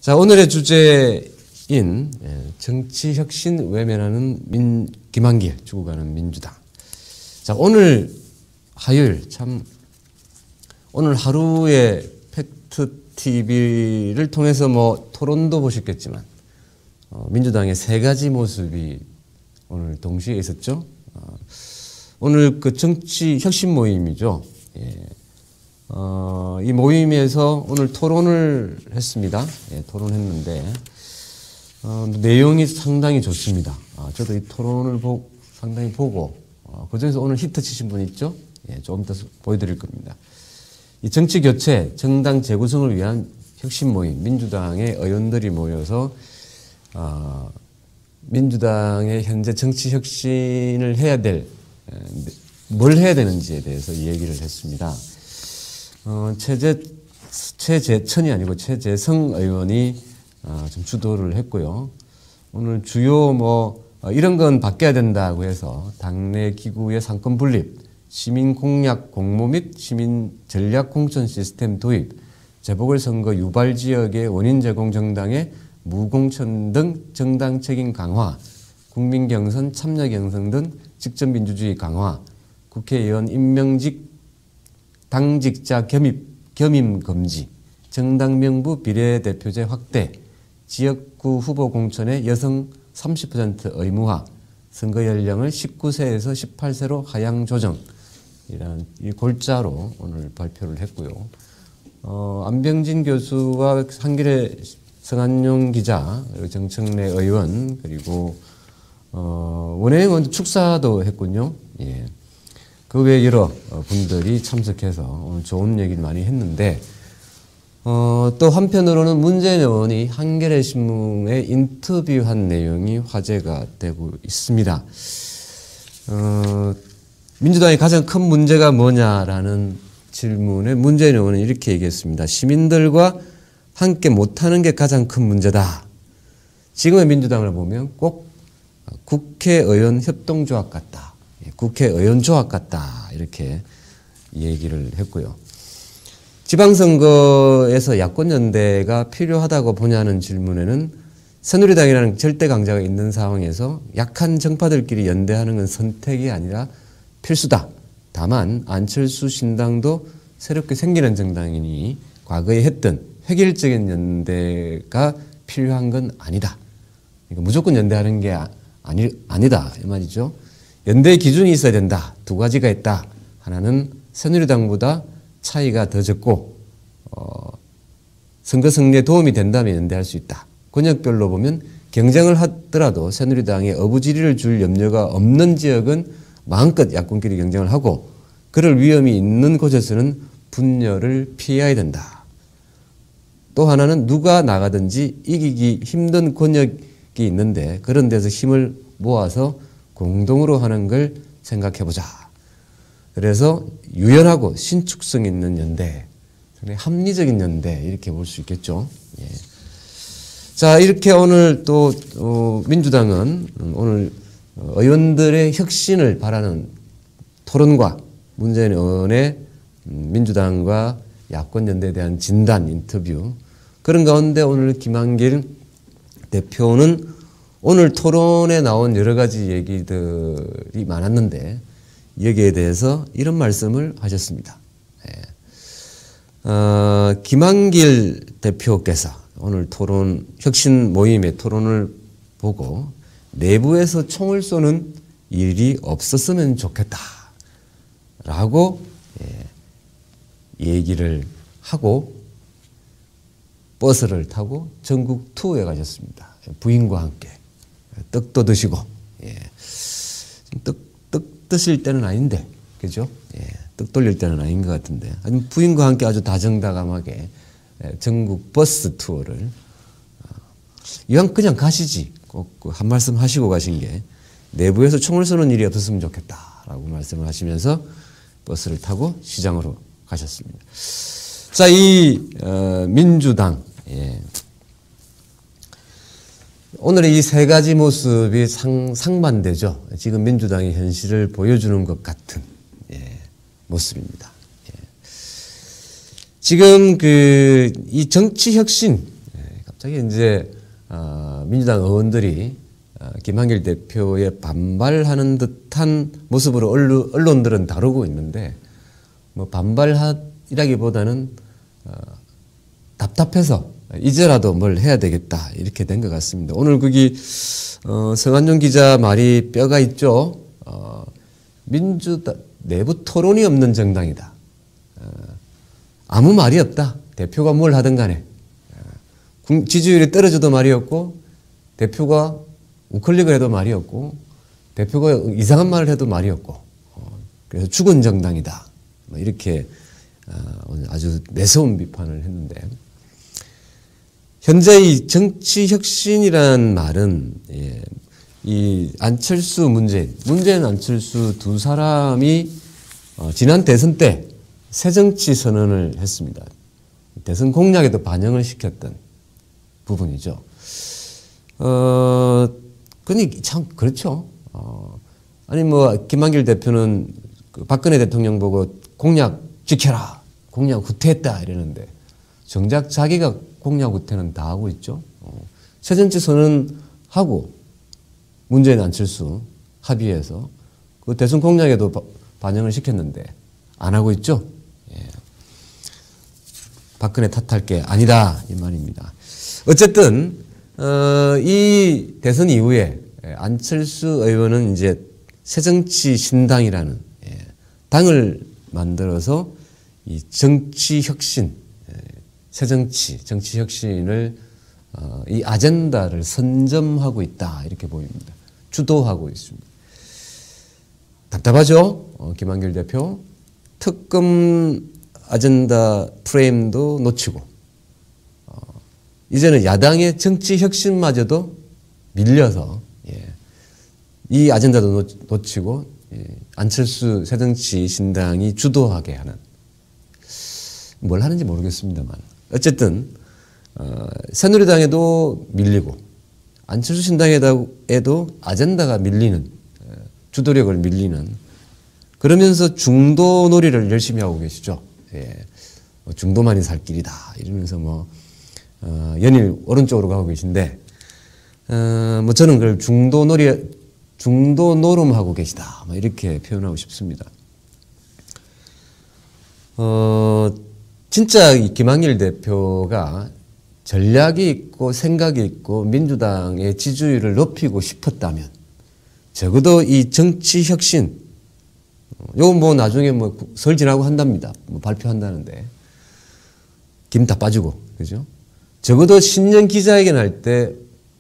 자, 오늘의 주제인 정치혁신 외면하는 김한길 죽어가는 민주당. 자, 오늘 화요일 오늘 하루에 팩트TV를 통해서 뭐 토론도 보셨겠지만 민주당의 세 가지 모습이 오늘 동시에 있었죠. 오늘 그 정치혁신 모임이죠. 예. 이 모임에서 오늘 토론을 했습니다. 예, 토론했는데 내용이 상당히 좋습니다. 저도 이 토론을 상당히 보고 그중에서 오늘 히트 치신 분 있죠? 예, 조금 더 보여드릴 겁니다. 이 정치교체, 정당 재구성을 위한 혁신 모임, 민주당의 의원들이 모여서 민주당의 현재 정치혁신을 해야 될 뭘 해야 되는지에 대해서 얘기를 했습니다. 최재천이 아니고 최재성 의원이 좀 주도를 했고요. 오늘 주요 이런 건 바뀌어야 된다고 해서 당내 기구의 상권 분립, 시민 공약 공모 및 시민 전략 공천 시스템 도입, 재보궐선거 유발 지역의 원인 제공 정당의 무공천 등 정당 책임 강화, 국민 경선 참여 경선 등 직접 민주주의 강화, 국회의원 임명직 당직자 겸임 금지, 정당 명부 비례대표제 확대, 지역구 후보 공천의 여성 30% 의무화, 선거 연령을 19세에서 18세로 하향 조정, 이런 이 골자로 오늘 발표를 했고요. 안병진 교수와 한길의 성한용 기자, 그리고 정청래 의원, 그리고 원혜영 축사도 했군요. 예. 그 외에 여러 분들이 참석해서 오늘 좋은 얘기를 많이 했는데 또 한편으로는 문재인 의원이 한겨레 신문에 인터뷰한 내용이 화제가 되고 있습니다. 민주당의 가장 큰 문제가 뭐냐라는 질문에 문재인 의원은 이렇게 얘기했습니다. 시민들과 함께 못하는 게 가장 큰 문제다. 지금의 민주당을 보면 꼭 국회의원 협동조합 같다. 국회의원 조합 같다. 이렇게 얘기를 했고요. 지방선거에서 야권연대가 필요하다고 보냐는 질문에는 새누리당이라는 절대 강자가 있는 상황에서 약한 정파들끼리 연대하는 건 선택이 아니라 필수다. 다만 안철수 신당도 새롭게 생기는 정당이니 과거에 했던 획일적인 연대가 필요한 건 아니다. 그러니까 무조건 연대하는 게 아니다. 이 말이죠. 연대 기준이 있어야 된다. 두 가지가 있다. 하나는 새누리당보다 차이가 더 적고 선거 승리에 도움이 된다면 연대할 수 있다. 권역별로 보면 경쟁을 하더라도 새누리당에 어부지리를 줄 염려가 없는 지역은 마음껏 야권끼리 경쟁을 하고 그럴 위험이 있는 곳에서는 분열을 피해야 된다. 또 하나는 누가 나가든지 이기기 힘든 권역이 있는데 그런 데서 힘을 모아서 공동으로 하는 걸 생각해보자. 그래서 유연하고 신축성 있는 연대, 합리적인 연대 이렇게 볼 수 있겠죠. 예. 자, 이렇게 오늘 또 민주당은 오늘 의원들의 혁신을 바라는 토론과 문재인 의원의 민주당과 야권 연대에 대한 진단 인터뷰, 그런 가운데 오늘 김한길 대표는 오늘 토론에 나온 여러 가지 얘기들이 많았는데 여기에 대해서 이런 말씀을 하셨습니다. 김한길 대표께서 오늘 토론 혁신 모임의 토론을 보고 내부에서 총을 쏘는 일이 없었으면 좋겠다라고 얘기를 하고 버스를 타고 전국 투어에 가셨습니다. 부인과 함께. 떡도 드시고, 예. 떡 드실 때는 아닌데, 그죠? 예. 떡 돌릴 때는 아닌 것 같은데. 부인과 함께 아주 다정다감하게 전국 버스 투어를. 이왕 그냥 가시지. 꼭 한 말씀 하시고 가신 게 내부에서 총을 쏘는 일이 없었으면 좋겠다라고 말씀을 하시면서 버스를 타고 시장으로 가셨습니다. 자, 이 민주당. 예. 오늘의 이 세 가지 모습이 상반되죠. 지금 민주당의 현실을 보여주는 것 같은 모습입니다. 지금 이 정치 혁신, 갑자기 이제 민주당 의원들이 김한길 대표에 반발하는 듯한 모습으로 언론들은 다루고 있는데 뭐 반발이라기보다는 답답해서 이제라도 뭘 해야 되겠다 이렇게 된 것 같습니다. 오늘 거기 성한종 기자 말이 뼈가 있죠. 민주당 내부 토론이 없는 정당이다. 아무 말이 없다. 대표가 뭘 하든 간에 지지율이 떨어져도 말이 없고 대표가 우클릭을 해도 말이 없고 대표가 이상한 말을 해도 말이 없고 그래서 죽은 정당이다. 뭐 이렇게 오늘 아주 매서운 비판을 했는데 현재 이 정치혁신이라는 말은 이 안철수 문재인 안철수 두 사람이 지난 대선 때 새정치 선언을 했습니다. 대선 공약에도 반영을 시켰던 부분이죠. 그니 참 그렇죠. 아니 뭐 김한길 대표는 그 박근혜 대통령 보고 공약 지켜라, 공약 후퇴했다 이러는데 정작 자기가 공약 후퇴는 다 하고 있죠. 새정치 선언하고 문재인 안철수 합의해서 그 대선 공약에도 반영을 시켰는데 안 하고 있죠. 예. 박근혜 탓할 게 아니다 이 말입니다. 어쨌든 이 대선 이후에 안철수 의원은 이제 새정치 신당이라는 당을 만들어서 이 정치혁신, 정치혁신을 이 아젠다를 선점하고 있다 이렇게 보입니다. 주도하고 있습니다. 답답하죠? 김한길 대표. 특검 아젠다 프레임도 놓치고 이제는 야당의 정치혁신마저도 밀려서 이 아젠다도 놓치고 안철수 새정치 신당이 주도하게 하는 뭘 하는지 모르겠습니다만 어쨌든 새누리당에도 밀리고 안철수 신당에도 아젠다가 밀리는 주도력을 밀리는 그러면서 중도 놀이를 열심히 하고 계시죠. 중도만이 살 길이다 이러면서 뭐 연일 오른쪽으로 가고 계신데 뭐 저는 그걸 중도 노름하고 계시다 뭐 이렇게 표현하고 싶습니다. 진짜 이 김한길 대표가 전략이 있고 생각이 있고 민주당의 지지율을 높이고 싶었다면 적어도 이 정치 혁신 요거 뭐 나중에 뭐 설 지나고 한답니다. 뭐 발표한다는데 김 다 빠지고 그죠? 적어도 신년 기자회견 할 때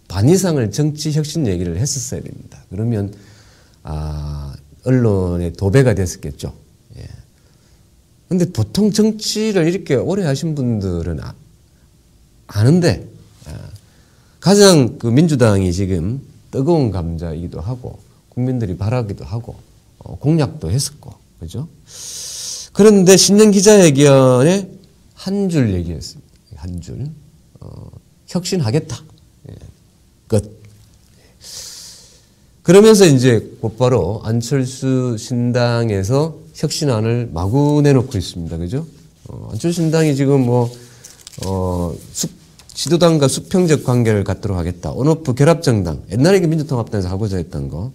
반 이상을 정치 혁신 얘기를 했었어야 됩니다. 그러면 언론의 도배가 됐었겠죠. 근데 보통 정치를 이렇게 오래 하신 분들은 아는데 가장 그 민주당이 지금 뜨거운 감자이기도 하고 국민들이 바라기도 하고 공약도 했었고 그죠? 그런데 신년 기자회견에 한 줄 얘기했습니다. 한 줄 혁신하겠다. 끝. 그러면서 이제 곧바로 안철수 신당에서 혁신안을 마구 내놓고 있습니다. 그죠? 안철수 신당이 지금 지도당과 수평적 관계를 갖도록 하겠다. 온오프 결합정당. 옛날에 민주통합당에서 하고자 했던 거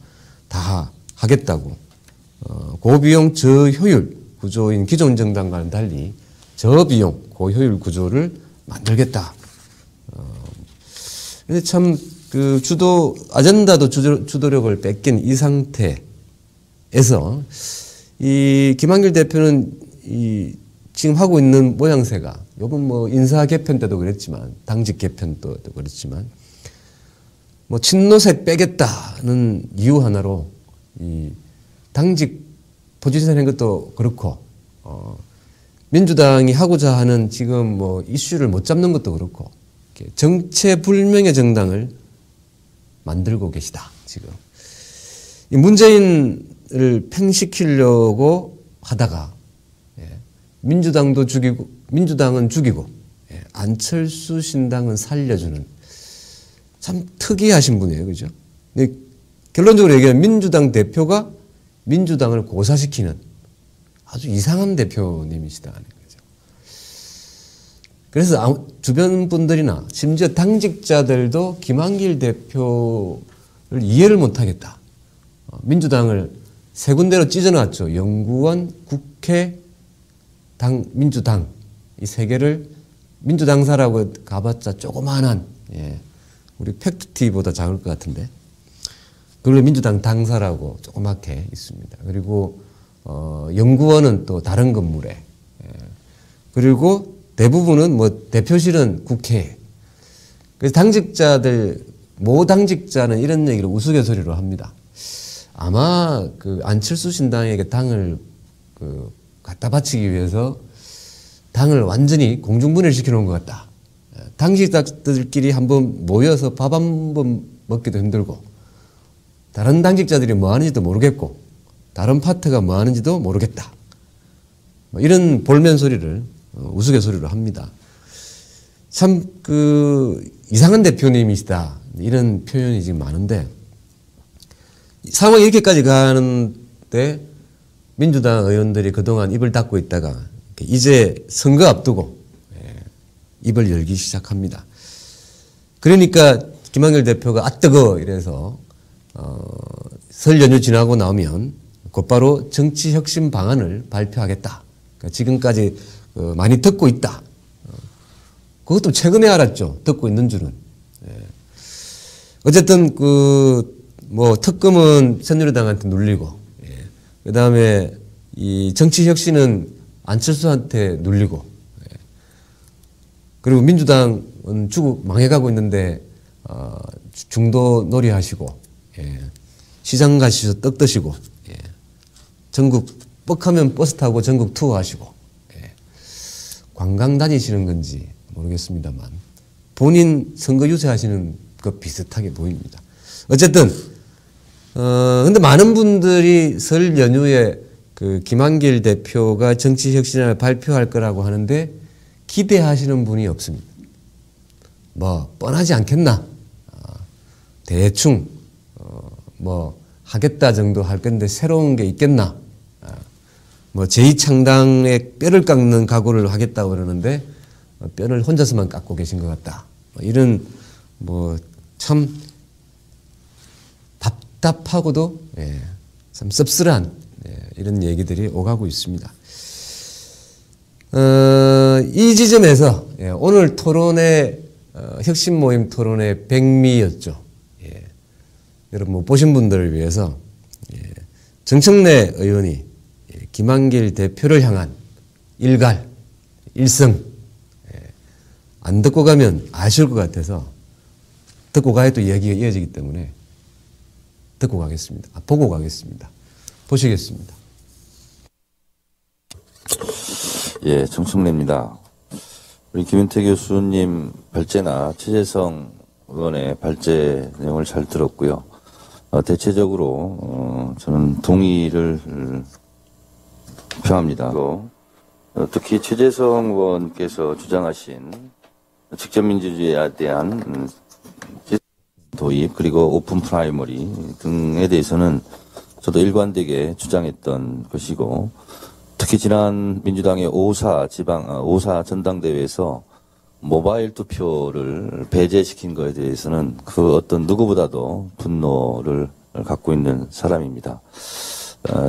다 하겠다고. 고비용 저효율 구조인 기존 정당과는 달리 저비용 고효율 구조를 만들겠다. 근데 참 그 아젠다도 주도력을 뺏긴 이 상태에서 이 김한길 대표는 지금 하고 있는 모양새가 요번 뭐 인사 개편 때도 그랬지만 당직 개편 때도 그랬지만 뭐 친노색 빼겠다는 이유 하나로 이 당직 포지션인 것도 그렇고 민주당이 하고자 하는 지금 뭐 이슈를 못 잡는 것도 그렇고 정체불명의 정당을 만들고 계시다. 지금 이 문재인을 팽시키려고 하다가 민주당은 죽이고 안철수 신당은 살려주는 참 특이하신 분이에요. 그죠? 결론적으로 얘기하면 민주당 대표가 민주당을 고사시키는 아주 이상한 대표님이시다 하는 거죠. 그래서 주변 분들이나 심지어 당직자들도 김한길 대표를 이해를 못하겠다. 민주당을 세 군데로 찢어놨죠. 연구원, 국회, 민주당 이 세 개를 민주당사라고 가봤자 조그만한 우리 팩트티보다 작을 것 같은데 그걸 민주당 당사라고 조그맣게 있습니다. 그리고 연구원은 또 다른 건물에 그리고 대부분은 뭐 대표실은 국회에. 그래서 당직자들 모 당직자는 이런 얘기를 우스갯소리로 합니다. 아마 그 안철수 신당에게 당을 갖다 바치기 위해서 당을 완전히 공중분해시켜 놓은 것 같다. 당직자들끼리 한번 모여서 밥 한 번 먹기도 힘들고 다른 당직자들이 뭐 하는지도 모르겠고 다른 파트가 뭐 하는지도 모르겠다. 뭐 이런 볼멘 소리를 우스갯소리로 합니다. 참 이상한 대표님이시다. 이런 표현이 지금 많은데 상황이 이렇게까지 가는데 민주당 의원들이 그동안 입을 닫고 있다가 이제 선거 앞두고 입을 열기 시작합니다. 그러니까 김한길 대표가 아 뜨거 이래서 설 연휴 지나고 나오면 곧바로 정치혁신 방안을 발표하겠다. 그러니까 지금까지 많이 듣고 있다. 그것도 최근에 알았죠. 듣고 있는 줄은. 어쨌든 뭐 특검은 새누리당한테 눌리고, 그 다음에 이 정치혁신은 안철수한테 눌리고, 그리고 민주당은 망해가고 있는데 중도 놀이하시고, 시장 가시서 떡 드시고, 전국 뻑하면 버스 타고 전국 투어하시고, 관광 다니시는 건지 모르겠습니다만 본인 선거 유세하시는 것 비슷하게 보입니다. 어쨌든 근데 많은 분들이 설 연휴에 김한길 대표가 정치혁신을 발표할 거라고 하는데 기대하시는 분이 없습니다. 뭐 뻔하지 않겠나? 대충 뭐 하겠다 정도 할 건데 새로운 게 있겠나? 뭐 제2창당의 뼈를 깎는 각오를 하겠다고 그러는데 뼈를 혼자서만 깎고 계신 것 같다. 이런 뭐 참 답답하고도 참 씁쓸한 이런 얘기들이 오가고 있습니다. 이 지점에서 오늘 토론회 혁신 모임 토론회 백미였죠. 여러분 뭐 보신 분들을 위해서 정청래 의원이 김한길 대표를 향한 일갈, 일성 안 듣고 가면 아실 것 같아서 듣고 가야 또 이야기가 이어지기 때문에 듣고 가겠습니다. 보고 가겠습니다. 보시겠습니다. 예, 정청래입니다. 우리 김윤태 교수님 발제나 최재성 의원의 발제 내용을 잘 들었고요. 대체적으로 저는 동의를 표합니다. 특히 최재성 의원께서 주장하신 직접민주주의에 대한 도입 그리고 오픈 프라이머리 등에 대해서는 저도 일관되게 주장했던 것이고 특히 지난 민주당의 5사 전당대회에서 모바일 투표를 배제시킨 것에 대해서는 그 어떤 누구보다도 분노를 갖고 있는 사람입니다.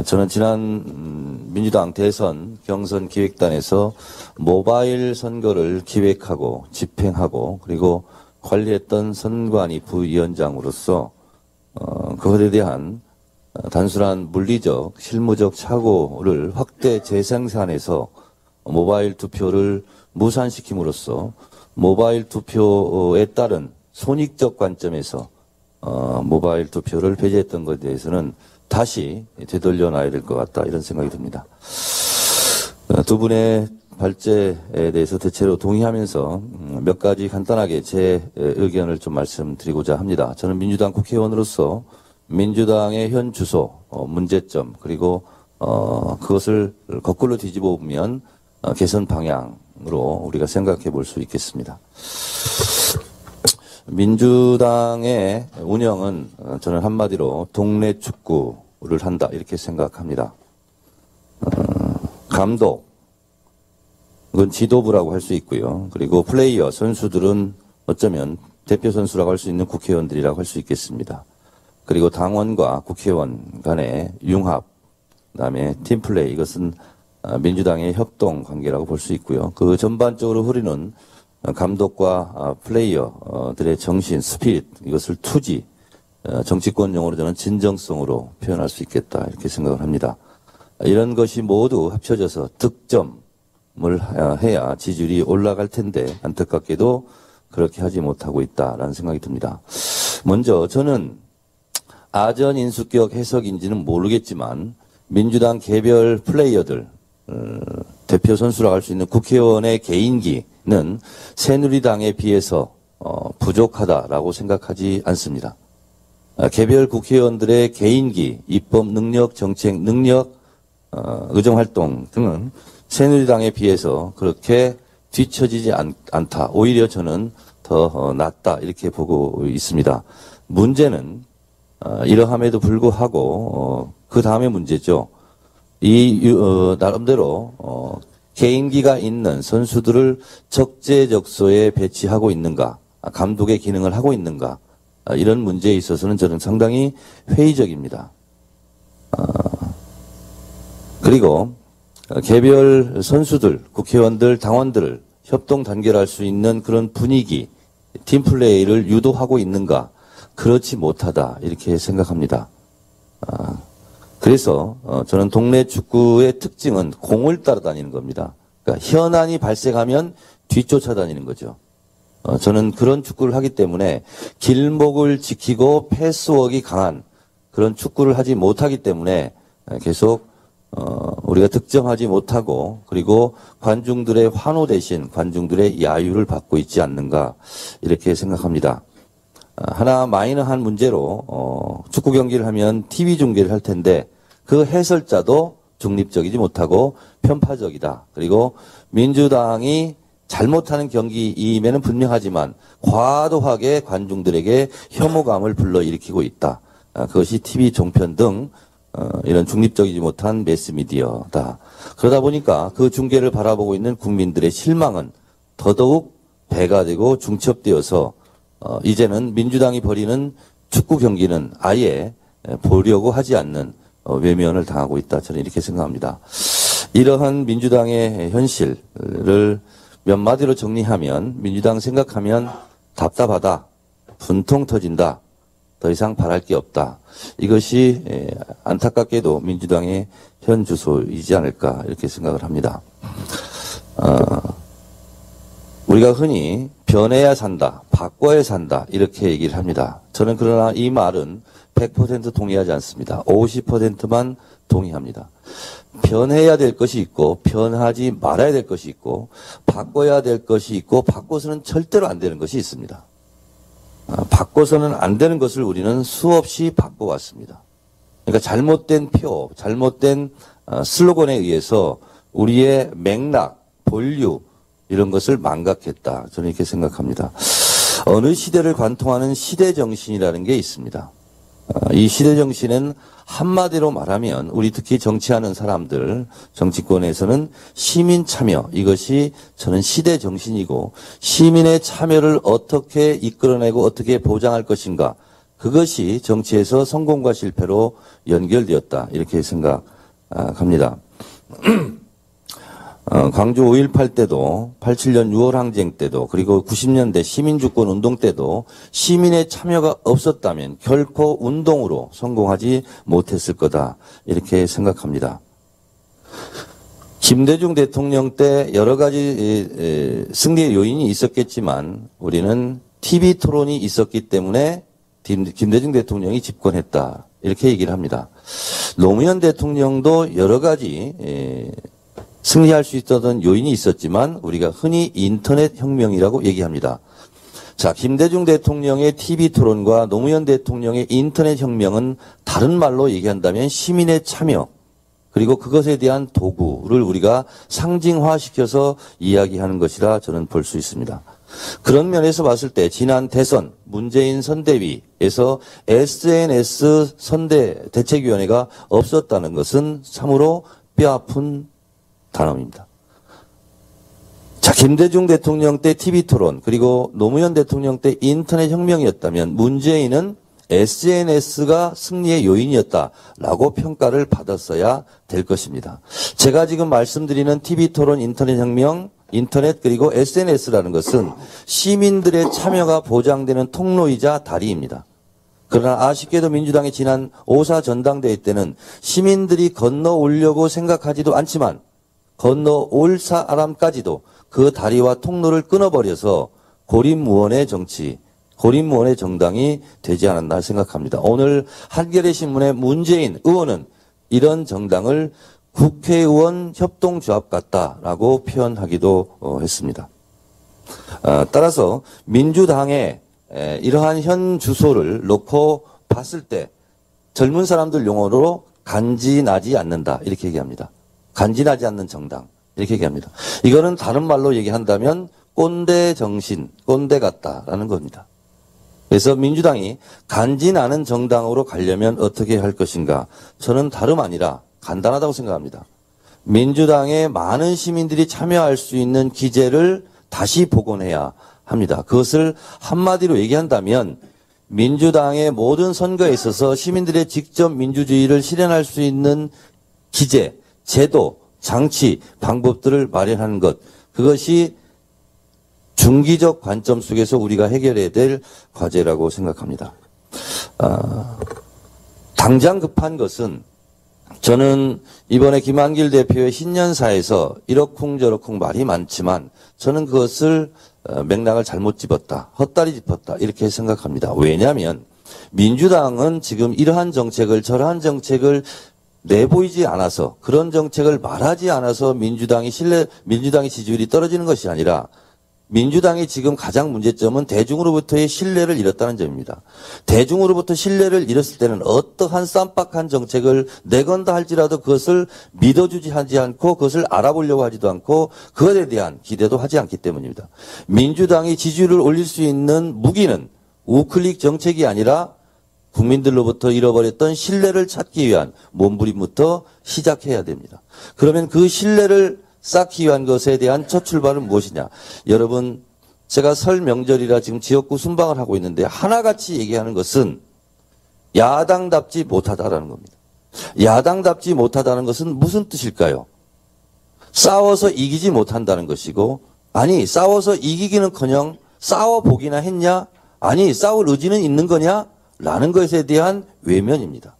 저는 지난 민주당 대선 경선 기획단에서 모바일 선거를 기획하고 집행하고 그리고 관리했던 선관위 부위원장으로서 그것에 대한 단순한 물리적, 실무적 착오를 확대 재생산해서 모바일 투표를 무산시킴으로써 모바일 투표에 따른 손익적 관점에서 모바일 투표를 배제했던 것에 대해서는 다시 되돌려놔야 될 것 같다 이런 생각이 듭니다. 두 분의 발제에 대해서 대체로 동의하면서 몇 가지 간단하게 제 의견을 좀 말씀드리고자 합니다. 저는 민주당 국회의원으로서 민주당의 현 주소, 문제점 그리고 그것을 거꾸로 뒤집어 보면 개선 방향으로 우리가 생각해 볼 수 있겠습니다. 민주당의 운영은 저는 한마디로 동네 축구를 한다 이렇게 생각합니다. 감독은 그건 지도부라고 할 수 있고요. 그리고 플레이어, 선수들은 어쩌면 대표 선수라고 할 수 있는 국회의원들이라고 할 수 있겠습니다. 그리고 당원과 국회의원 간의 융합, 그다음에 팀플레이, 이것은 민주당의 협동 관계라고 볼 수 있고요. 그 전반적으로 흐르는 감독과 플레이어들의 정신, 스피릿, 이것을 투지, 정치권 용어로 저는 진정성으로 표현할 수 있겠다, 이렇게 생각을 합니다. 이런 것이 모두 합쳐져서 득점을 해야 지지율이 올라갈 텐데 안타깝게도 그렇게 하지 못하고 있다라는 생각이 듭니다. 먼저 저는 아전 인수격 해석인지는 모르겠지만 민주당 개별 플레이어들, 대표 선수라고 할 수 있는 국회의원의 개인기는 새누리당에 비해서 부족하다라고 생각하지 않습니다. 개별 국회의원들의 개인기, 입법 능력, 정책 능력, 의정활동 등은 새누리당에 비해서 그렇게 뒤처지지 않다. 오히려 저는 더 낫다, 이렇게 보고 있습니다. 문제는 이러함에도 불구하고 그 다음에 문제죠. 나름대로 개인기가 있는 선수들을 적재적소에 배치하고 있는가, 감독의 기능을 하고 있는가, 이런 문제에 있어서는 저는 상당히 회의적입니다. 그리고 개별 선수들, 국회의원들, 당원들을 협동 단결할 수 있는 그런 분위기, 팀플레이를 유도하고 있는가, 그렇지 못하다, 이렇게 생각합니다. 그래서 저는 동네 축구의 특징은 공을 따라다니는 겁니다. 그러니까 현안이 발생하면 뒤쫓아다니는 거죠. 저는 그런 축구를 하기 때문에 길목을 지키고 패스웍이 강한 그런 축구를 하지 못하기 때문에 계속 우리가 득점하지 못하고, 그리고 관중들의 환호 대신 관중들의 야유를 받고 있지 않는가, 이렇게 생각합니다. 하나 마이너한 문제로 축구 경기를 하면 TV 중계를 할 텐데 그 해설자도 중립적이지 못하고 편파적이다. 그리고 민주당이 잘못하는 경기임에는 분명하지만 과도하게 관중들에게 혐오감을 불러일으키고 있다. 그것이 TV 종편 등 이런 중립적이지 못한 매스미디어다. 그러다 보니까 그 중계를 바라보고 있는 국민들의 실망은 더더욱 배가 되고 중첩되어서 이제는 민주당이 벌이는 축구 경기는 아예 보려고 하지 않는 외면을 당하고 있다. 저는 이렇게 생각합니다. 이러한 민주당의 현실을 몇 마디로 정리하면, 민주당 생각하면 답답하다, 분통 터진다, 더 이상 바랄 게 없다. 이것이 안타깝게도 민주당의 현 주소이지 않을까, 이렇게 생각을 합니다. 우리가 흔히 변해야 산다, 바꿔야 산다, 이렇게 얘기를 합니다. 저는 그러나 이 말은 100% 동의하지 않습니다. 50%만 동의합니다. 변해야 될 것이 있고, 변하지 말아야 될 것이 있고, 바꿔야 될 것이 있고, 바꿔서는 절대로 안 되는 것이 있습니다. 바꿔서는 안 되는 것을 우리는 수없이 바꿔왔습니다. 그러니까 잘못된 표, 잘못된 슬로건에 의해서 우리의 맥락, 본류, 이런 것을 망각했다. 저는 이렇게 생각합니다. 어느 시대를 관통하는 시대정신이라는 게 있습니다. 이 시대정신은 한마디로 말하면 우리 특히 정치하는 사람들, 정치권에서는 시민 참여, 이것이 저는 시대정신이고, 시민의 참여를 어떻게 이끌어내고 어떻게 보장할 것인가, 그것이 정치에서 성공과 실패로 연결되었다, 이렇게 생각합니다. 광주 5.18 때도, 87년 6월 항쟁 때도, 그리고 90년대 시민주권 운동 때도 시민의 참여가 없었다면 결코 운동으로 성공하지 못했을 거다, 이렇게 생각합니다. 김대중 대통령 때 여러 가지 승리의 요인이 있었겠지만 우리는 TV 토론이 있었기 때문에 김대중 대통령이 집권했다, 이렇게 얘기를 합니다. 노무현 대통령도 여러 가지 승리할 수 있었던 요인이 있었지만 우리가 흔히 인터넷 혁명이라고 얘기합니다. 자, 김대중 대통령의 TV 토론과 노무현 대통령의 인터넷 혁명은 다른 말로 얘기한다면 시민의 참여, 그리고 그것에 대한 도구를 우리가 상징화시켜서 이야기하는 것이라 저는 볼 수 있습니다. 그런 면에서 봤을 때 지난 대선 문재인 선대위에서 SNS 선대 대책위원회가 없었다는 것은 참으로 뼈아픈 단어입니다. 자, 김대중 대통령 때 TV 토론, 그리고 노무현 대통령 때 인터넷 혁명이었다면 문재인은 SNS가 승리의 요인이었다라고 평가를 받았어야 될 것입니다. 제가 지금 말씀드리는 TV 토론, 인터넷 혁명, 인터넷 그리고 SNS라는 것은 시민들의 참여가 보장되는 통로이자 다리입니다. 그러나 아쉽게도 민주당이 지난 5.4 전당대회 때는 시민들이 건너오려고 생각하지도 않지만 건너올 사람까지도 그 다리와 통로를 끊어버려서 고립무원의 정치, 고립무원의 정당이 되지 않았나 생각합니다. 오늘 한겨레 신문의 문재인 의원은 이런 정당을 국회의원 협동조합 같다라고 표현하기도 했습니다. 따라서 민주당의 이러한 현 주소를 놓고 봤을 때 젊은 사람들 용어로 간지나지 않는다 이렇게 얘기합니다. 간지나지 않는 정당 이렇게 얘기합니다. 이거는 다른 말로 얘기한다면 꼰대 정신, 꼰대 같다라는 겁니다. 그래서 민주당이 간지나는 정당으로 가려면 어떻게 할 것인가? 저는 다름 아니라 간단하다고 생각합니다. 민주당의 많은 시민들이 참여할 수 있는 기제를 다시 복원해야 합니다. 그것을 한마디로 얘기한다면 민주당의 모든 선거에 있어서 시민들의 직접 민주주의를 실현할 수 있는 기제, 제도, 장치, 방법들을 마련하는 것. 그것이 중기적 관점 속에서 우리가 해결해야 될 과제라고 생각합니다. 당장 급한 것은 저는 이번에 김한길 대표의 신년사에서 이러쿵저러쿵 말이 많지만 저는 그것을 맥락을 잘못 짚었다. 헛다리 짚었다. 이렇게 생각합니다. 왜냐하면 민주당은 지금 이러한 정책을 저러한 정책을 내보이지 않아서 그런 정책을 말하지 않아서 민주당의 지지율이 떨어지는 것이 아니라 민주당이 지금 가장 문제점은 대중으로부터의 신뢰를 잃었다는 점입니다. 대중으로부터 신뢰를 잃었을 때는 어떠한 쌈박한 정책을 내건다 할지라도 그것을 믿어주지 하지 않고 그것을 알아보려고 하지도 않고 그것에 대한 기대도 하지 않기 때문입니다. 민주당이 지지율을 올릴 수 있는 무기는 우클릭 정책이 아니라 국민들로부터 잃어버렸던 신뢰를 찾기 위한 몸부림부터 시작해야 됩니다. 그러면 그 신뢰를 쌓기 위한 것에 대한 첫 출발은 무엇이냐? 여러분, 제가 설 명절이라 지금 지역구 순방을 하고 있는데 하나같이 얘기하는 것은 야당답지 못하다라는 겁니다. 야당답지 못하다는 것은 무슨 뜻일까요? 싸워서 이기지 못한다는 것이고, 아니 싸워서 이기기는커녕 싸워보기나 했냐? 아니 싸울 의지는 있는 거냐? 라는 것에 대한 외면입니다.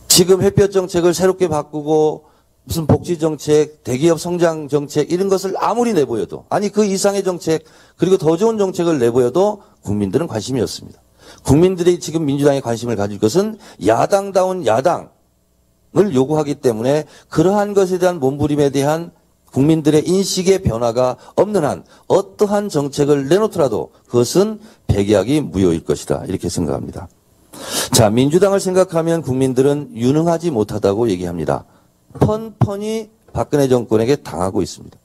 지금 햇볕 정책을 새롭게 바꾸고 무슨 복지 정책, 대기업 성장 정책 이런 것을 아무리 내보여도 아니 그 이상의 정책 그리고 더 좋은 정책을 내보여도 국민들은 관심이 없습니다. 국민들이 지금 민주당에 관심을 가질 것은 야당다운 야당을 요구하기 때문에 그러한 것에 대한 몸부림에 대한 국민들의 인식의 변화가 없는 한 어떠한 정책을 내놓더라도 그것은 백약이 무효일 것이다 이렇게 생각합니다. 자, 민주당을 생각하면 국민들은 유능하지 못하다고 얘기합니다. 펀펀히 박근혜 정권에게 당하고 있습니다.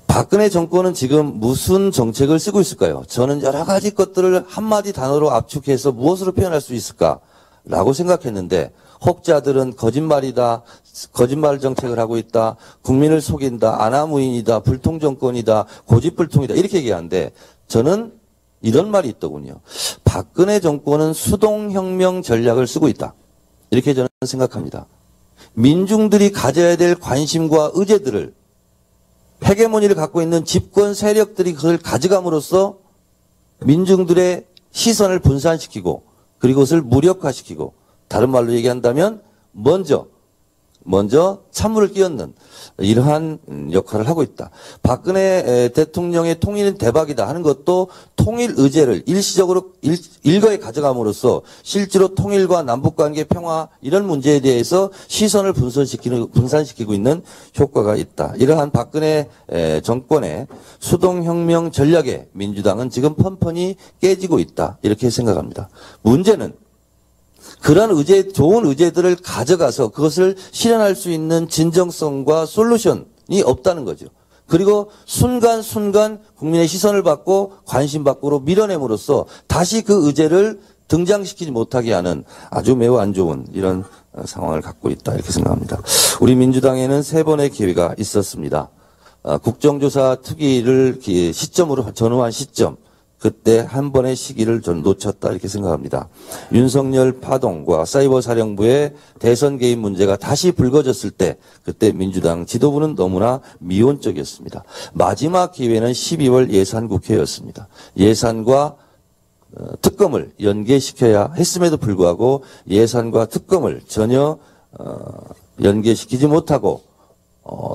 박근혜 정권은 지금 무슨 정책을 쓰고 있을까요? 저는 여러 가지 것들을 한마디 단어로 압축해서 무엇으로 표현할 수 있을까라고 생각했는데 혹자들은 거짓말이다, 거짓말 정책을 하고 있다, 국민을 속인다, 아나무인이다, 불통정권이다, 고집불통이다 이렇게 얘기하는데 저는 이런 말이 있더군요. 박근혜 정권은 수동혁명 전략을 쓰고 있다. 이렇게 저는 생각합니다. 민중들이 가져야 될 관심과 의제들을 헤게모니를 갖고 있는 집권 세력들이 그걸 가져감으로써 민중들의 시선을 분산시키고 그리고 그것을 무력화시키고 다른 말로 얘기한다면 먼저 찬물을 끼얹는 이러한 역할을 하고 있다. 박근혜 대통령의 통일은 대박이다 하는 것도 통일 의제를 일시적으로 일거에 가져감으로써 실제로 통일과 남북관계 평화 이런 문제에 대해서 시선을 분산시키고 있는 효과가 있다. 이러한 박근혜 정권의 수동혁명 전략에 민주당은 지금 펀펀히 깨지고 있다. 이렇게 생각합니다. 문제는 그런 좋은 의제들을 가져가서 그것을 실현할 수 있는 진정성과 솔루션이 없다는 거죠. 그리고 순간순간 국민의 시선을 받고 관심 밖으로 밀어냄으로써 다시 그 의제를 등장시키지 못하게 하는 아주 매우 안 좋은 이런 상황을 갖고 있다 이렇게 생각합니다. 우리 민주당에는 3번의 기회가 있었습니다. 국정조사 특위를 시점으로 전후한 시점, 그때 한 번의 시기를 전 놓쳤다 이렇게 생각합니다. 윤석열 파동과 사이버 사령부의 대선 개입 문제가 다시 불거졌을 때 그때 민주당 지도부는 너무나 미온적이었습니다. 마지막 기회는 12월 예산국회였습니다. 예산과 특검을 연계시켜야 했음에도 불구하고 예산과 특검을 전혀 연계시키지 못하고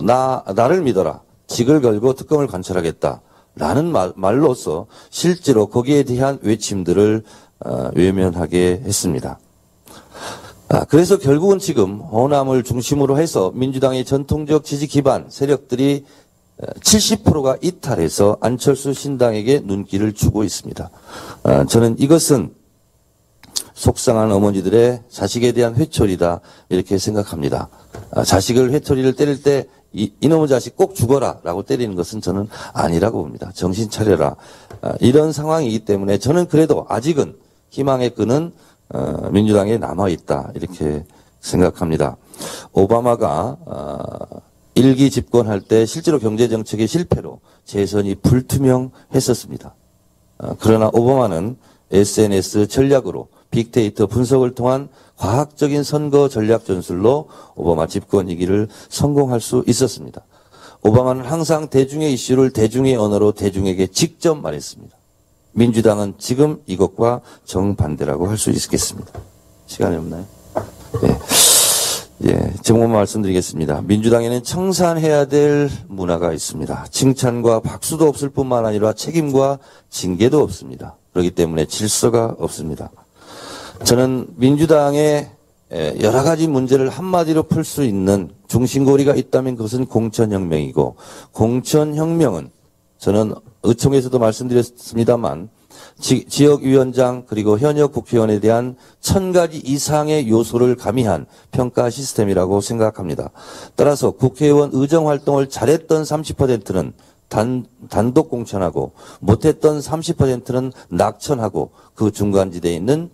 나를 믿어라. 직을 걸고 특검을 관철하겠다. 라는 말로써 실제로 거기에 대한 외침들을 외면하게 했습니다. 그래서 결국은 지금 호남을 중심으로 해서 민주당의 전통적 지지 기반 세력들이 70%가 이탈해서 안철수 신당에게 눈길을 주고 있습니다. 저는 이것은 속상한 어머니들의 자식에 대한 회초리다 이렇게 생각합니다. 자식을 회초리를 때릴 때 이놈의 자식 꼭 죽어라 라고 때리는 것은 저는 아니라고 봅니다. 정신 차려라. 이런 상황이기 때문에 저는 그래도 아직은 희망의 끈은 민주당에 남아있다 이렇게 생각합니다. 오바마가 1기 집권할 때 실제로 경제정책의 실패로 재선이 불투명했었습니다. 그러나 오바마는 SNS 전략으로 빅데이터 분석을 통한 과학적인 선거 전략 전술로 오바마 집권 2기를 성공할 수 있었습니다. 오바마는 항상 대중의 이슈를 대중의 언어로 대중에게 직접 말했습니다. 민주당은 지금 이것과 정반대라고 할 수 있겠습니다. 시간이 없나요? 제목만 말씀드리겠습니다. 민주당에는 청산해야 될 문화가 있습니다. 칭찬과 박수도 없을 뿐만 아니라 책임과 징계도 없습니다. 그렇기 때문에 질서가 없습니다. 저는 민주당의 여러 가지 문제를 한마디로 풀 수 있는 중심고리가 있다면 그것은 공천혁명이고, 공천혁명은 저는 의총에서도 말씀드렸습니다만 지역위원장 그리고 현역 국회의원에 대한 1000가지 이상의 요소를 가미한 평가 시스템이라고 생각합니다. 따라서 국회의원 의정활동을 잘했던 30%는 단독 공천하고 못했던 30%는 낙천하고 그 중간지대에 있는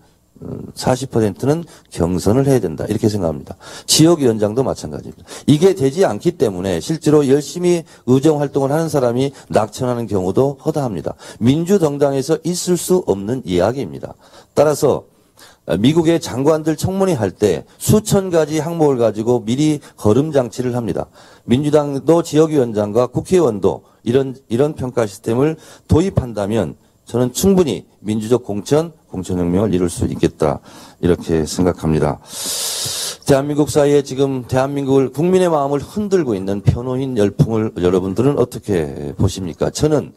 40%는 경선을 해야 된다 이렇게 생각합니다. 지역위원장도 마찬가지입니다. 이게 되지 않기 때문에 실제로 열심히 의정활동을 하는 사람이 낙천하는 경우도 허다합니다. 민주정당에서 있을 수 없는 이야기입니다. 따라서 미국의 장관들 청문회 할 때 수천 가지 항목을 가지고 미리 거름장치를 합니다. 민주당도 지역위원장과 국회의원도 이런 평가 시스템을 도입한다면 저는 충분히 민주적 공천혁명을 이룰 수 있겠다 이렇게 생각합니다. 대한민국 사이에 지금 국민의 마음을 흔들고 있는 변호인 열풍을 여러분들은 어떻게 보십니까? 저는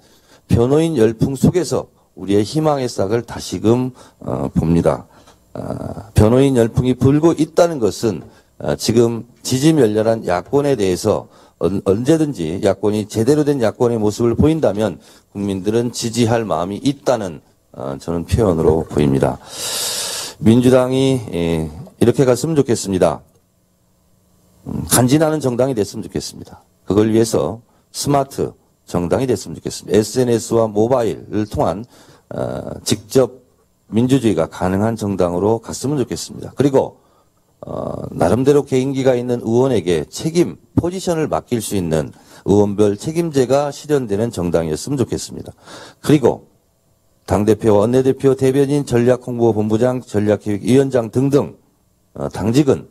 변호인 열풍 속에서 우리의 희망의 싹을 다시금 봅니다. 변호인 열풍이 불고 있다는 것은 지금 지지멸렬한 야권에 대해서 언제든지 야권이 제대로 된 야권의 모습을 보인다면 국민들은 지지할 마음이 있다는 저는 표현으로 보입니다. 민주당이 이렇게 갔으면 좋겠습니다. 간지나는 정당이 됐으면 좋겠습니다. 그걸 위해서 스마트 정당이 됐으면 좋겠습니다. SNS와 모바일을 통한 직접 민주주의가 가능한 정당으로 갔으면 좋겠습니다. 그리고 나름대로 개인기가 있는 의원에게 포지션을 맡길 수 있는 의원별 책임제가 실현되는 정당이었으면 좋겠습니다. 그리고 당대표, 원내대표, 대변인, 전략홍보본부장, 전략기획위원장 등등 당직은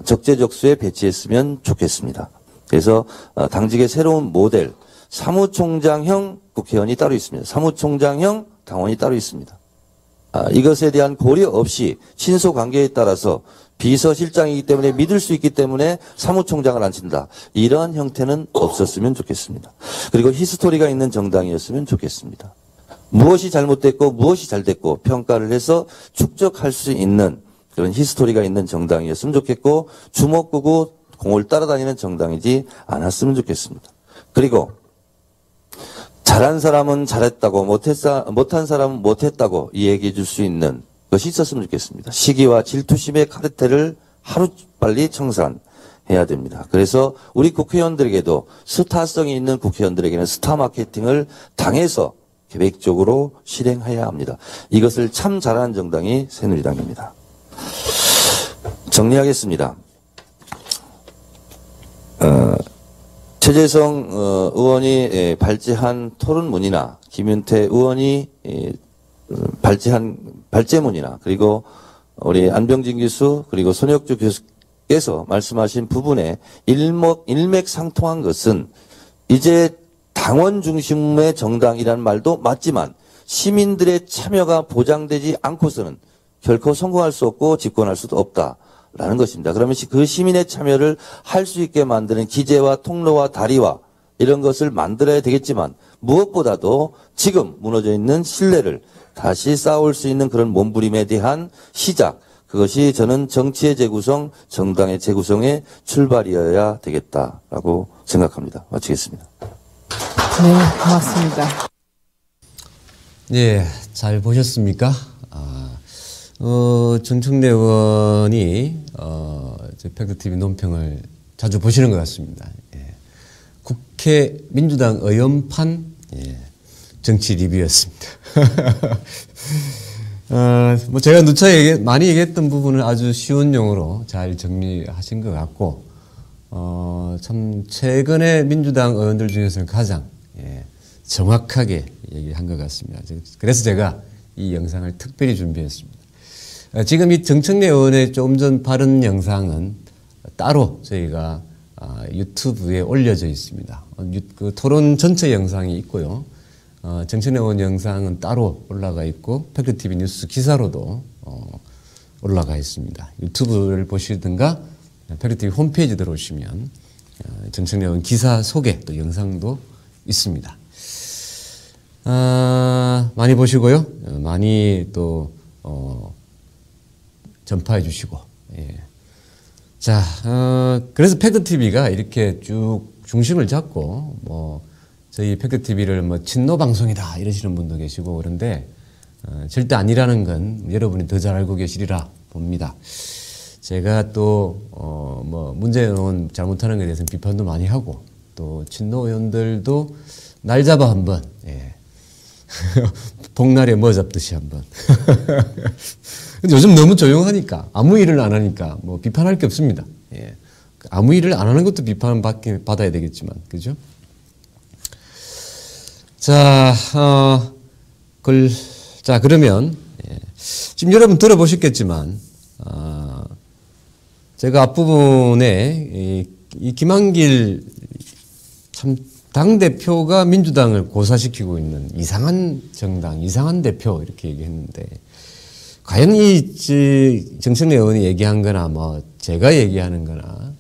적재적소에 배치했으면 좋겠습니다. 그래서 당직의 새로운 모델, 사무총장형 국회의원이 따로 있습니다. 사무총장형 당원이 따로 있습니다. 이것에 대한 고려 없이 친소관계에 따라서 비서실장이기 때문에 믿을 수 있기 때문에 사무총장을 앉힌다. 이러한 형태는 없었으면 좋겠습니다. 그리고 히스토리가 있는 정당이었으면 좋겠습니다. 무엇이 잘못됐고 무엇이 잘됐고 평가를 해서 축적할 수 있는 그런 히스토리가 있는 정당이었으면 좋겠고 주먹구구 공을 따라다니는 정당이지 않았으면 좋겠습니다. 그리고 잘한 사람은 잘했다고 못한 사람은 못했다고 얘기해 줄 수 있는 것이 있었으면 좋겠습니다. 시기와 질투심의 카르텔을 하루빨리 청산해야 됩니다. 그래서 우리 국회의원들에게도 스타성이 있는 국회의원들에게는 스타 마케팅을 당해서 계획적으로 실행해야 합니다. 이것을 참 잘하는 정당이 새누리당입니다. 정리하겠습니다. 최재성 의원이 발제한 토론문이나 김윤태 의원이 발제한 발제문이나 그리고 우리 안병진 교수 그리고 손혁주 교수께서 말씀하신 부분에 일맥상통한 것은 이제 당원 중심의 정당이라는 말도 맞지만 시민들의 참여가 보장되지 않고서는 결코 성공할 수 없고 집권할 수도 없다라는 것입니다. 그러면 그 시민의 참여를 할 수 있게 만드는 기제와 통로와 다리와 이런 것을 만들어야 되겠지만 무엇보다도 지금 무너져 있는 신뢰를 다시 쌓을 수 있는 그런 몸부림에 대한 시작, 그것이 저는 정치의 재구성, 정당의 재구성의 출발이어야 되겠다라고 생각합니다. 마치겠습니다. 네, 고맙습니다. 예, 잘 보셨습니까? 정청래 의원이, 팩트TV 논평을 자주 보시는 것 같습니다. 예. 국회 민주당 의원판, 정치 리뷰였습니다. 뭐 제가 누차 많이 얘기했던 부분을 아주 쉬운 용어로 잘 정리하신 것 같고, 참, 최근에 민주당 의원들 중에서는 가장, 정확하게 얘기한 것 같습니다. 그래서 제가 이 영상을 특별히 준비했습니다. 지금 이 정청래 의원의 조금 전 발언 영상은 따로 저희가 유튜브에 올려져 있습니다. 그 토론 전체 영상이 있고요. 정청래 의원 영상은 따로 올라가 있고 팩트TV 뉴스 기사로도 올라가 있습니다. 유튜브를 보시든가 팩트TV 홈페이지 들어오시면 정청래 의원 기사 소개 또 영상도 있습니다. 많이 보시고요. 많이 또 전파해 주시고. 예. 자, 그래서 팩트TV가 이렇게 쭉 중심을 잡고 뭐 저희 팩트TV를 뭐 친노 방송이다 이러시는 분도 계시고 그런데 절대 아니라는 건 여러분이 더 잘 알고 계시리라 봅니다. 제가 또 뭐 문재인 의원 잘못하는 것에 대해서는 비판도 많이 하고 또 친노 의원들도 날 잡아 한번 복날에 뭐 잡듯이 한번. 근데 요즘 너무 조용하니까 아무 일을 안 하니까 뭐 비판할 게 없습니다. 예. 아무 일을 안 하는 것도 비판 받아야 되겠지만, 그죠? 자, 자 그러면 지금 여러분 들어보셨겠지만 제가 앞부분에 이 김한길 참 당대표가 민주당을 고사시키고 있는 이상한 정당, 이상한 대표 이렇게 얘기했는데 과연 이 정청래 의원이 얘기한 거나 뭐 제가 얘기하는 거나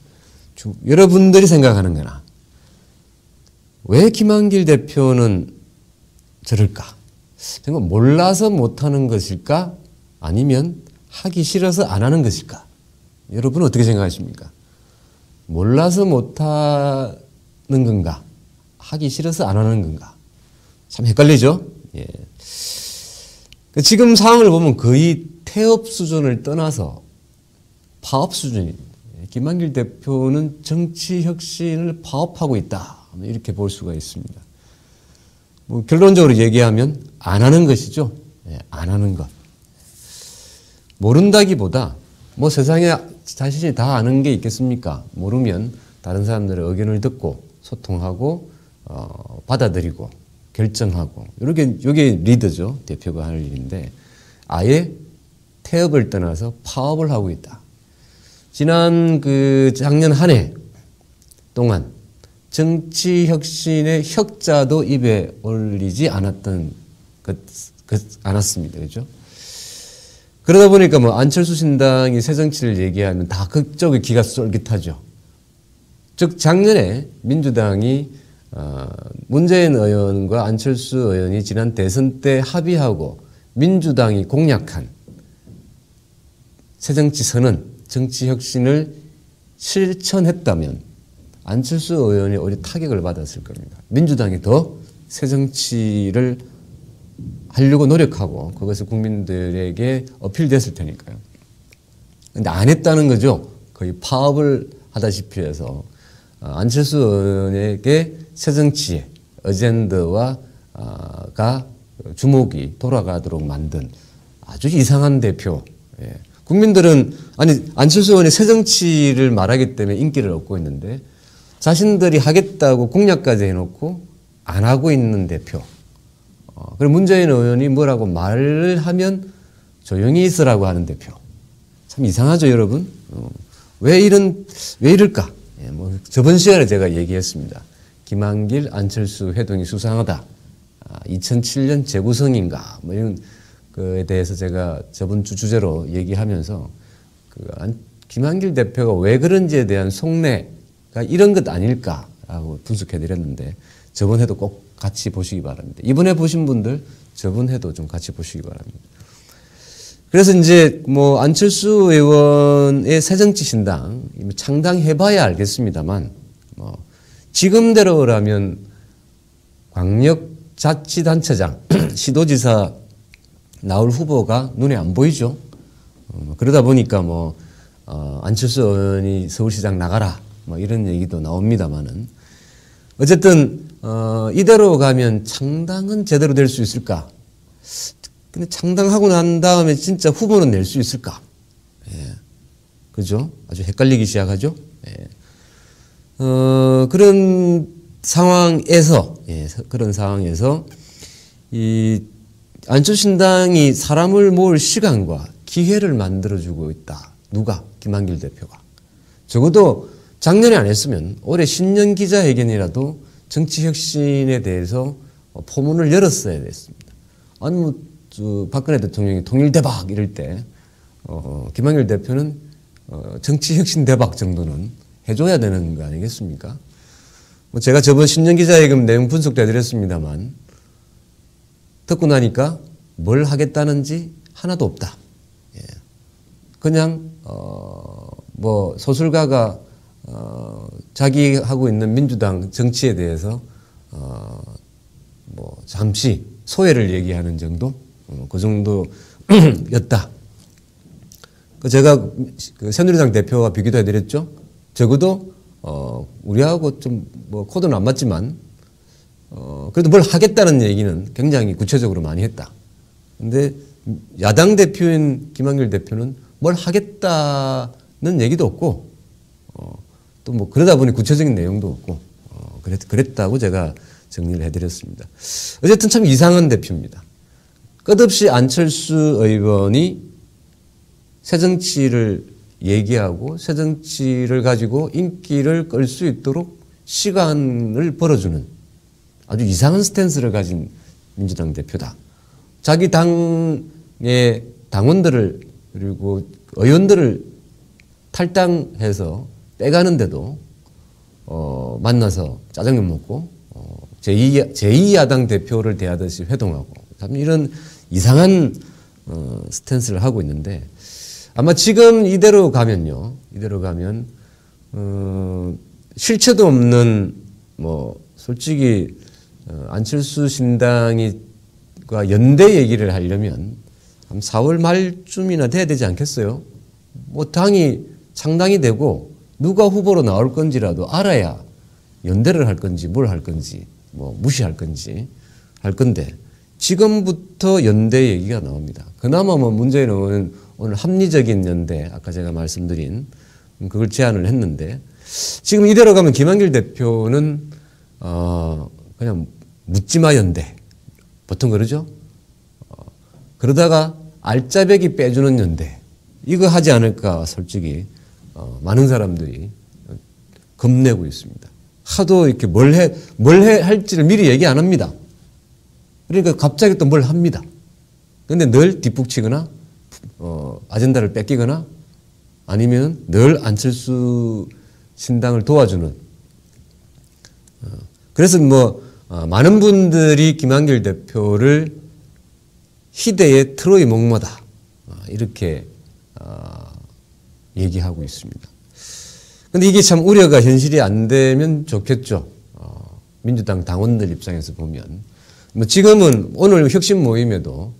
여러분들이 생각하는 거나 왜 김한길 대표는 저럴까? 정말 몰라서 못하는 것일까? 아니면 하기 싫어서 안 하는 것일까? 여러분은 어떻게 생각하십니까? 몰라서 못하는 건가? 하기 싫어서 안 하는 건가? 참 헷갈리죠? 예. 지금 상황을 보면 거의 태업 수준을 떠나서 파업 수준입니다. 김한길 대표는 정치 혁신을 파업하고 있다. 이렇게 볼 수가 있습니다. 뭐 결론적으로 얘기하면 안 하는 것이죠. 예, 안 하는 것. 모른다기보다 뭐 세상에 자신이 다 아는 게 있겠습니까? 모르면 다른 사람들의 의견을 듣고 소통하고 받아들이고 결정하고 이게 리더죠. 대표가 할 일인데 아예 태업을 떠나서 파업을 하고 있다. 지난 작년 한 해 동안 정치 혁신의 혁자도 입에 올리지 않았습니다. 그죠? 그러다 보니까 뭐 안철수 신당이 새정치를 얘기하면 다 그쪽의 귀가 쏠깃하죠. 즉 작년에 민주당이 문재인 의원과 안철수 의원이 지난 대선 때 합의하고 민주당이 공약한 새정치 선언, 정치 혁신을 실천했다면 안철수 의원이 오히려 타격을 받았을 겁니다. 민주당이 더 새정치를 하려고 노력하고 그것을 국민들에게 어필됐을 테니까요. 근데 안 했다는 거죠. 거의 파업을 하다시피 해서 안철수 의원에게 새정치의 어젠더가 주목이 돌아가도록 만든 아주 이상한 대표. 예. 국민들은 안철수 의원이 새정치를 말하기 때문에 인기를 얻고 있는데 자신들이 하겠다고 공약까지 해놓고 안 하고 있는 대표. 그리고 문재인 의원이 뭐라고 말을 하면 조용히 있으라고 하는 대표. 참 이상하죠, 여러분? 왜 이럴까? 예, 뭐 저번 시간에 제가 얘기했습니다. 김한길, 안철수 회동이 수상하다. 2007년 재구성인가? 뭐 이런 거에 대해서 제가 저번 주 주제로 얘기하면서 김한길 대표가 왜 그런지에 대한 속내가 이런 것 아닐까라고 분석해드렸는데 저번에도 꼭 같이 보시기 바랍니다. 이번에 보신 분들 저번에도 좀 같이 보시기 바랍니다. 그래서 이제 뭐 안철수 의원의 새정치신당 창당해봐야 알겠습니다만 뭐 지금대로라면 광역자치단체장, 시도지사 나올 후보가 눈에 안 보이죠. 그러다 보니까 뭐 안철수 의원이 서울시장 나가라 뭐 이런 얘기도 나옵니다만은 어쨌든 이대로 가면 창당은 제대로 될 수 있을까? 근데 창당하고 난 다음에 진짜 후보는 낼 수 있을까? 예. 그죠? 아주 헷갈리기 시작하죠? 예. 그런 상황에서, 이 안철신당이 사람을 모을 시간과 기회를 만들어주고 있다. 누가? 김한길 대표가. 적어도 작년에 안 했으면 올해 신년 기자회견이라도 정치혁신에 대해서 포문을 열었어야 됐습니다. 아니, 뭐, 박근혜 대통령이 통일 대박 이럴 때, 김한길 대표는 정치혁신 대박 정도는 해줘야 되는 거 아니겠습니까? 뭐 제가 저번 신년 기자회견 내용 분석도 해드렸습니다만, 듣고 나니까 뭘 하겠다는지 하나도 없다. 예. 그냥, 뭐, 소설가가, 자기 하고 있는 민주당 정치에 대해서, 뭐, 잠시 소회를 얘기하는 정도? 그 정도였다. 제가 그 새누리당 대표와 비교도 해드렸죠. 적어도, 우리하고 좀, 뭐, 코드는 안 맞지만, 그래도 뭘 하겠다는 얘기는 굉장히 구체적으로 많이 했다. 근데 야당 대표인 김한길 대표는 뭘 하겠다는 얘기도 없고, 또 뭐 그러다 보니 구체적인 내용도 없고, 그랬다고 제가 정리를 해드렸습니다. 어쨌든 참 이상한 대표입니다. 끝없이 안철수 의원이 새정치를 얘기하고 새정치를 가지고 인기를 끌 수 있도록 시간을 벌어주는 아주 이상한 스탠스를 가진 민주당 대표다. 자기 당의 당원들을 그리고 의원들을 탈당해서 빼가는데도 만나서 짜장면 먹고 제2야당 대표를 대하듯이 회동하고 참 이런 이상한 스탠스를 하고 있는데 아마 지금 이대로 가면요. 이대로 가면 실체도 없는 뭐 솔직히 안철수 신당과 연대 얘기를 하려면 한 4월 말쯤이나 돼야 되지 않겠어요? 뭐 당이 창당이 되고 누가 후보로 나올 건지라도 알아야 연대를 할 건지 뭘 할 건지 뭐 무시할 건지 할 건데 지금부터 연대 얘기가 나옵니다. 그나마 뭐 문재인 의원은 오늘 합리적인 연대 아까 제가 말씀드린 그걸 제안을 했는데 지금 이대로 가면 김한길 대표는 그냥 묻지마 연대 보통 그러죠. 그러다가 알짜배기 빼주는 연대 이거 하지 않을까 솔직히 많은 사람들이 겁내고 있습니다. 하도 이렇게 뭘 할지를 미리 얘기 안 합니다. 그러니까 갑자기 또 뭘 합니다. 그런데 늘 뒷북치거나 아젠다를 뺏기거나 아니면 늘 안철수 신당을 도와주는 그래서 뭐 많은 분들이 김한길 대표를 희대의 트로이 목마다 이렇게 얘기하고 있습니다. 그런데 이게 참 우려가 현실이 안 되면 좋겠죠. 민주당 당원들 입장에서 보면 뭐 지금은 오늘 혁신 모임에도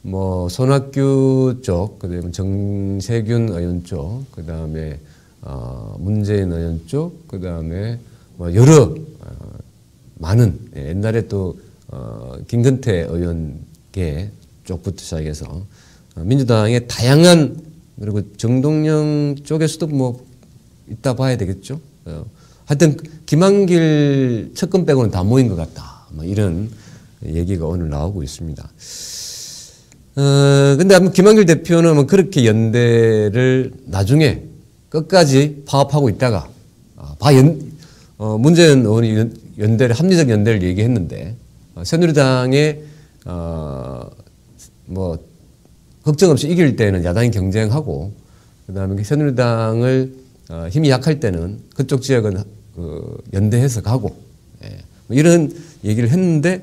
뭐 손학규 쪽, 그다음에 정세균 의원 쪽, 그다음에 문재인 의원 쪽, 그다음에 뭐 여러 많은 옛날에 또 김근태 의원계 쪽부터 시작해서 민주당의 다양한 그리고 정동영 쪽에서도 뭐 이따 봐야 되겠죠. 하여튼 김한길 측근 빼고는 다 모인 것 같다. 뭐 이런 얘기가 오늘 나오고 있습니다. 근데 아마 김한길 대표는 뭐 그렇게 연대를 나중에 끝까지 파업하고 있다가, 문재인 의원이 연대를, 합리적 연대를 얘기했는데, 새누리당에, 뭐, 걱정 없이 이길 때는 야당이 경쟁하고, 그 다음에 새누리당을, 힘이 약할 때는 그쪽 지역은 연대해서 가고, 예. 뭐 이런 얘기를 했는데,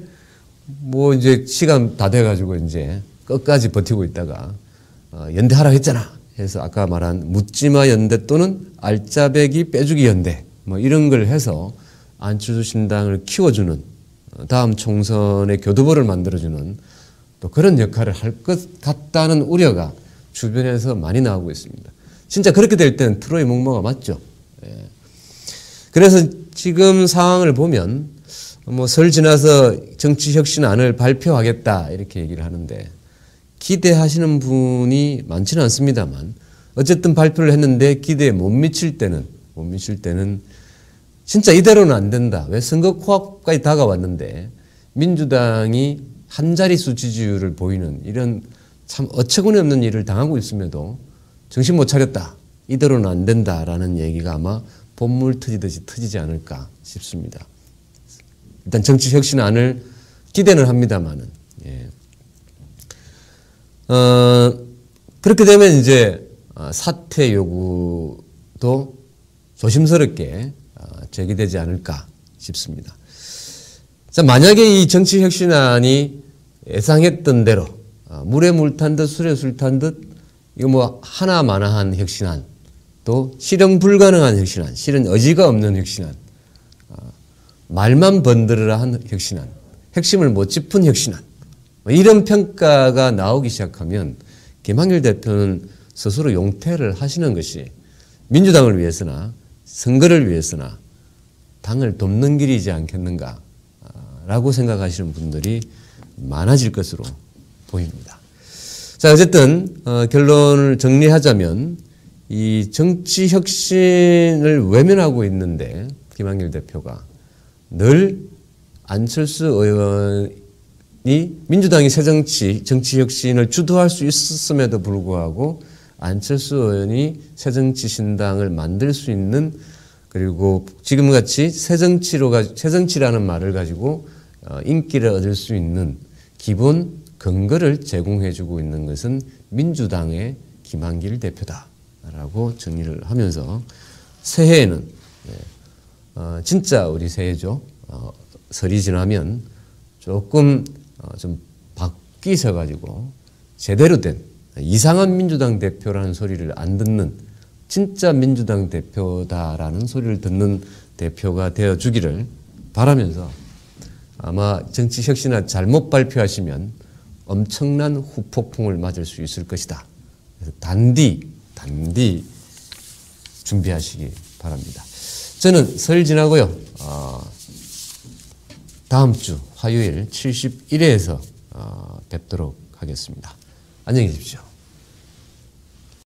뭐 이제 시간 다 돼가지고 이제 끝까지 버티고 있다가, 연대하라 했잖아. 해서 아까 말한 묻지마 연대 또는 알짜배기 빼주기 연대, 뭐 이런 걸 해서 안철수 신당을 키워주는, 다음 총선의 교두보를 만들어주는 또 그런 역할을 할 것 같다는 우려가 주변에서 많이 나오고 있습니다. 진짜 그렇게 될 때는 트로이 목마가 맞죠. 예. 그래서 지금 상황을 보면 뭐 설 지나서 정치혁신안을 발표하겠다 이렇게 얘기를 하는데 기대하시는 분이 많지는 않습니다만 어쨌든 발표를 했는데 기대에 못 미칠 때는 진짜 이대로는 안 된다. 왜 선거 코앞까지 다가왔는데 민주당이 한 자릿수 지지율을 보이는 이런 참 어처구니 없는 일을 당하고 있음에도 정신 못 차렸다. 이대로는 안 된다라는 얘기가 아마 본물 터지듯이 터지지 않을까 싶습니다. 일단 정치혁신안을 기대는 합니다만은. 예. 그렇게 되면 이제 사퇴 요구도 조심스럽게 제기되지 않을까 싶습니다. 자, 만약에 이 정치혁신안이 예상했던 대로 물에 물 탄 듯 술에 술 탄 듯 이거 뭐 하나마나한 혁신안 또 실현 불가능한 혁신안, 실은 의지가 없는 혁신안, 말만 번들어라 한 혁신안, 핵심을 못 짚은 혁신안 이런 평가가 나오기 시작하면 김한길 대표는 스스로 용퇴를 하시는 것이 민주당을 위해서나 선거를 위해서나 당을 돕는 길이지 않겠는가라고 생각하시는 분들이 많아질 것으로 보입니다. 자, 어쨌든 결론을 정리하자면 이 정치 혁신을 외면하고 있는데 김한길 대표가 늘 안철수 의원이 민주당이 새정치, 정치 혁신을 주도할 수 있었음에도 불구하고 안철수 의원이 새정치 신당을 만들 수 있는 그리고 지금같이 새정치라는 말을 가지고 인기를 얻을 수 있는 기본 근거를 제공해주고 있는 것은 민주당의 김한길 대표다라고 정리를 하면서 새해에는 진짜 우리 새해죠. 설이 지나면 조금 좀 바뀌셔가지고 제대로 된 이상한 민주당 대표라는 소리를 안 듣는 진짜 민주당 대표다라는 소리를 듣는 대표가 되어주기를 바라면서 아마 정치 혁신안 잘못 발표하시면 엄청난 후폭풍을 맞을 수 있을 것이다. 그래서 단디 준비하시기 바랍니다. 저는 설 지나고요. 다음 주 화요일 71회에서 뵙도록 하겠습니다. 안녕히 계십시오.